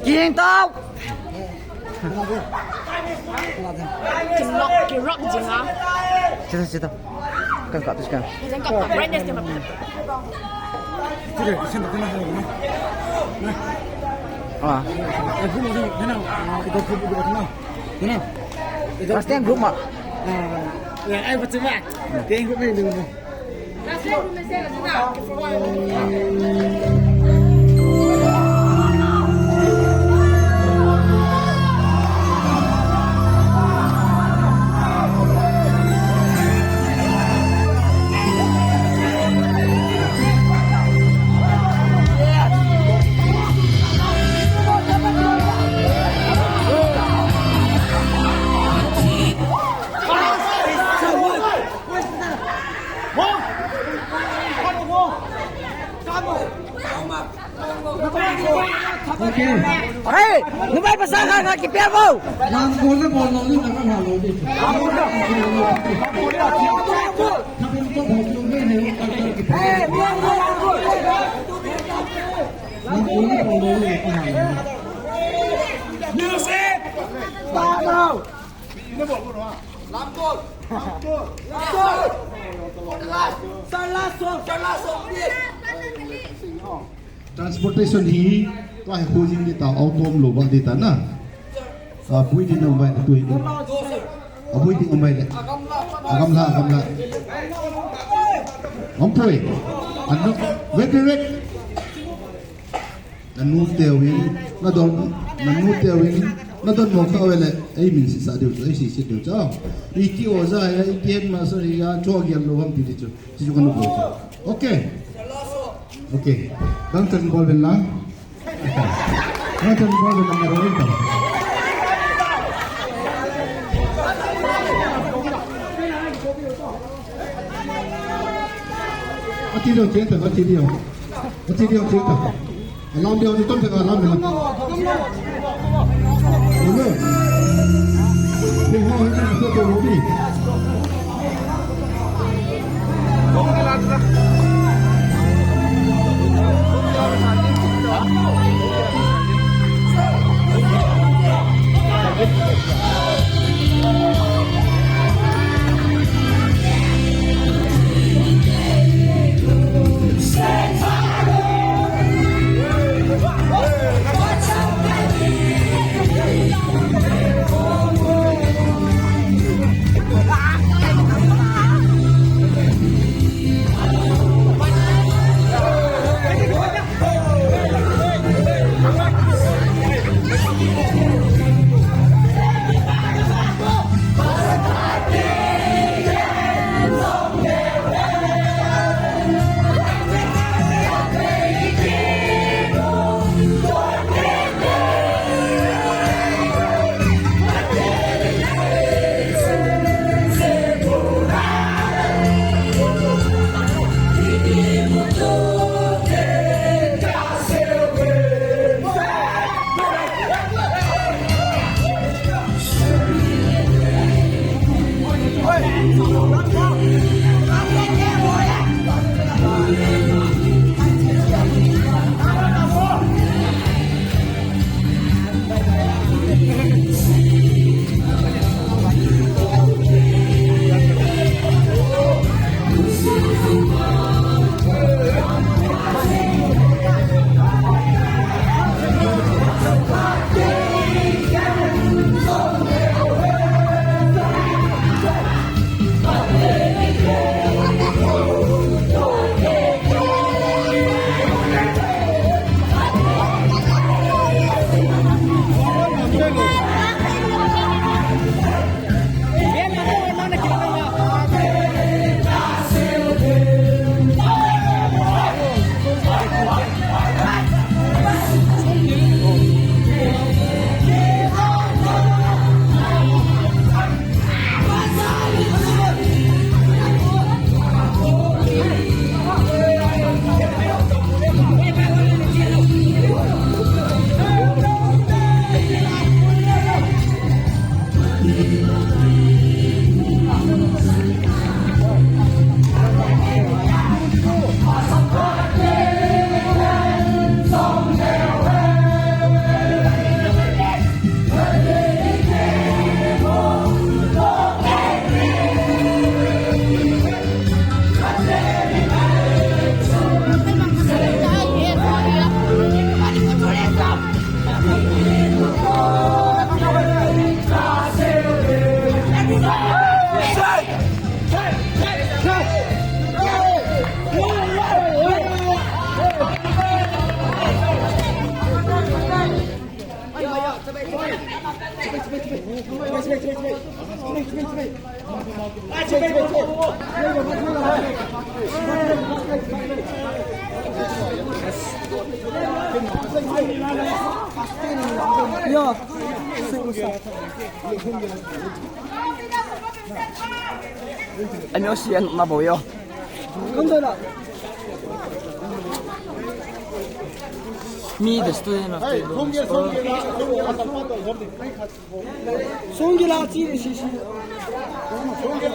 Kiên tao. Gerak je ngah. Cerita. Kan kat tu sekarang. Jangan kat brightness dia macam. Tidak, saya nak kenal lagi. Ah. Kenal. Kita kenal. Kenal. Pasti yang grup mak. Ai betul mak. Dia grup ni dulu. Okay. Hey, lumay pasakan nga kipiya mo. Nang bola bola ni nak halo di. Hey, Music. Tao. Transportation hi to ai khojing di ta autom lo ba di ta na bui di no mai tu ni bui di mai le agam la ompoi anu wek anu tewin na don anu tewin na don mo ka wele ai min si sa deu ai si deu cha i ki o za ya i gen ma so ri ya cho gyal lo ham ti chu si ju kan bo okay. Okay, dan turn ball bella. Dan turn ball bella meron pa. Atidio centa. Alam dia ni tom tengah alam bella. Hello. Ini kita tu lobby. 야, 안녕하세요, 마보요. 감사합니다. Me, the student of the 송기라 송기라